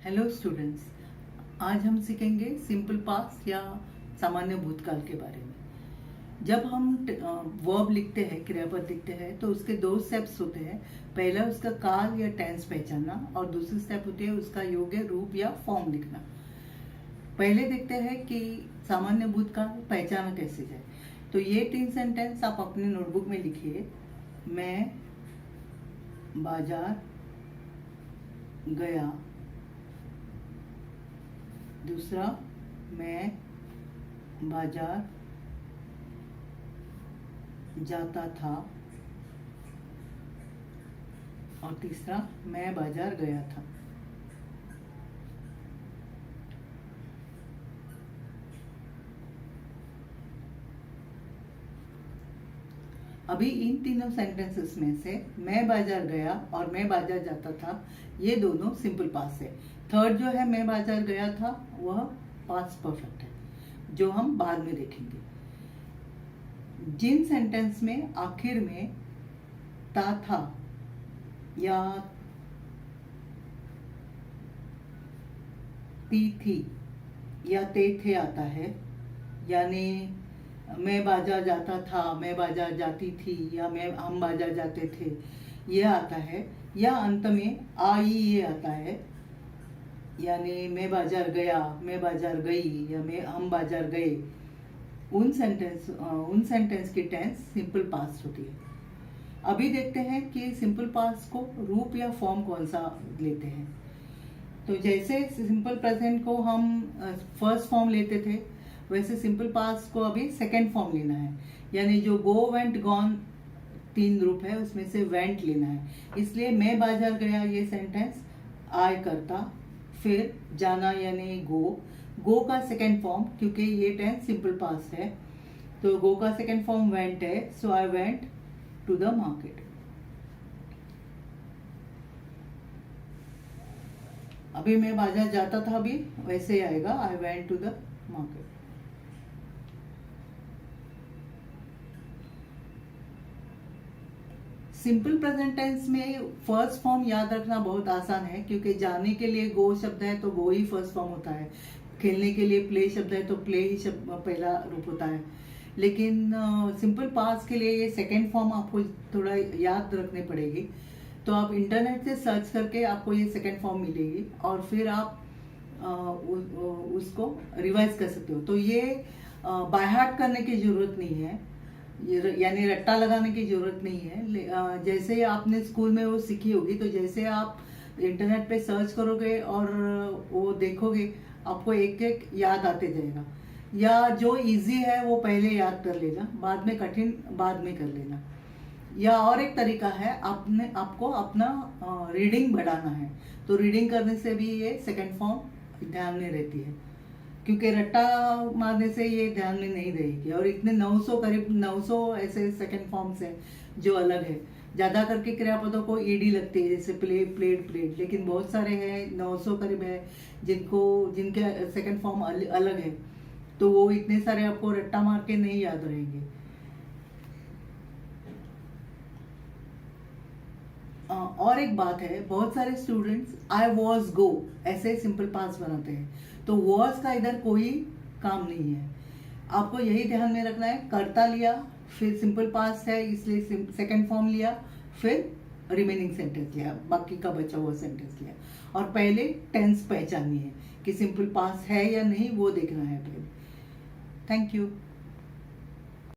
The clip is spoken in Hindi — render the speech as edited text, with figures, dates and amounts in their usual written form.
हेलो स्टूडेंट्स, आज हम सीखेंगे सिंपल पास्ट या सामान्य भूतकाल के बारे में। जब हम वर्ब लिखते हैं, क्रियापद लिखते हैं, तो उसके दो स्टेप्स होते हैं। पहला उसका काल या टेंस पहचानना और दूसरी स्टेप होती है उसका योग्य रूप या फॉर्म लिखना। पहले देखते हैं कि सामान्य भूतकाल पहचाना कैसे जाए। तो ये 3 सेंटेंस आप अपने नोटबुक में लिखिए। मैं बाजार गया। दूसरा, मैं बाजार जाता था। और तीसरा, मैं बाजार गया था। अभी इन तीनों सेंटेंसेस में से मैं बाजार गया और मैं बाजार जाता था, ये दोनों सिंपल पास्ट है। थर्ड जो है मैं बाजार गया था, वह पास्ट परफेक्ट है, जो हम बाद में देखेंगे। जिन सेंटेंस में आखिर में ता था या ती थी या ते थे आता है, यानी मैं बाजार जाता था, मैं बाजार जाती थी या हम बाजार जाते थे, ये आता है। या अंत में आई ये आता है, यानी मैं बाजार गया, मैं बाजार गई या हम बाजार गए। उन सेंटेंस की टेंस सिंपल पास्ट होती है। अभी देखते हैं कि सिंपल पास्ट को रूप या फॉर्म कौन सा लेते हैं। तो जैसे सिंपल प्रेजेंट को हम फर्स्ट फॉर्म लेते थे, वैसे सिंपल पास्ट को अभी सेकंड फॉर्म लेना है। यानी जो गो, वेंट, गॉन 3 रूप है, उसमें से वेंट लेना है। इसलिए मैं बाजार गया ये सेंटेंस आय करता, फिर जाना यानी गो का सेकंड फॉर्म, क्योंकि ये टेंस सिंपल पास्ट है, तो गो का सेकंड फॉर्म वेंट है, so I went to the market. अभी मैं बाजार जाता था, अभी वैसे ही आएगा, I went to the market. Simple present tense में फर्स्ट फॉर्म याद रखना बहुत आसान है, क्योंकि जाने के लिए गो शब्द है तो गो ही फर्स्ट फॉर्म होता है। खेलने के लिए प्ले शब्द है तो प्ले ही शब्द पहला रूप होता है। लेकिन सिंपल पास्ट के लिए ये सेकंड फॉर्म आपको थोड़ा याद रखने पड़ेगी। तो आप इंटरनेट से सर्च करके आपको ये सेकंड फॉर्म मिलेगी और फिर आप उसको रिवाइज कर सकते हो। तो ये बाय हार्ट करने की जरूरत नहीं है, यानी रट्टा लगाने की जरूरत नहीं है। जैसे ही आपने स्कूल में वो सीखी होगी, तो जैसे आप इंटरनेट पे सर्च करोगे और वो देखोगे, आपको एक एक याद आते जाएगा। या जो इजी है वो पहले याद कर लेना, बाद में कठिन बाद में कर लेना। या और एक तरीका है, आपको अपना रीडिंग बढ़ाना है, तो रीडिंग करने से भी ये सेकंड फॉर्म ध्यान में रहती है, क्योंकि रट्टा मारने से ये ध्यान में नहीं रहेगी। और इतने 900 करीब 900 ऐसे सेकंड फॉर्म्स हैं जो अलग है। ज़्यादा करके क्रियापदों को ईडी लगती है, जैसे प्ले, प्लेड, प्लेड, लेकिन बहुत सारे हैं 900 करीब है जिनके सेकंड फॉर्म अलग है। तो वो इतने सारे आपको रट्टा मार के नहीं याद रहेंगे। और एक बात है, बहुत सारे स्टूडेंट्स आई वॉज गो ऐसे सिंपल पास्ट बनाते हैं, तो वॉज का इधर कोई काम नहीं है। आपको यही ध्यान में रखना है, करता लिया, फिर सिंपल पास्ट है इसलिए सेकंड फॉर्म लिया, फिर रिमेनिंग सेंटेंस लिया, बाकी का बचा हुआ सेंटेंस लिया। और पहले टेंस पहचाननी है कि सिंपल पास्ट है या नहीं, वो देखना है पहले। Thank you.